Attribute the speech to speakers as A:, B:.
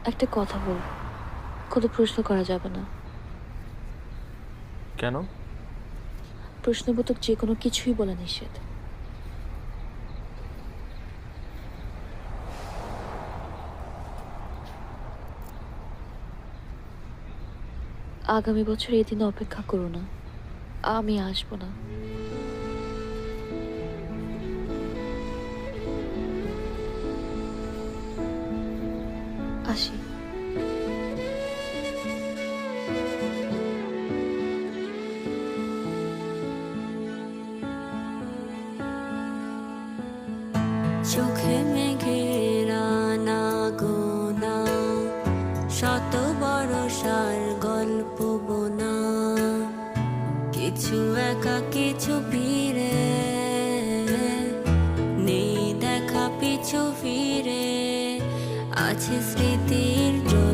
A: একটা কথা বলবো, কোনো প্রশ্ন করা যাবে না।
B: কেন?
A: প্রশ্নবোধক যে কোনো কিছুই বলা নিষেধ। আগামী বছর এই দিনে অপেক্ষা করো না, আমি আসবো না। আসি।
C: চোখে মেঘের আনা গোনা, শত বরষার গল্প বোনা, কিছু একা কিছু ভিড়ে, নেই দেখা পিছু ফিরে, আছে স্মৃতির জল।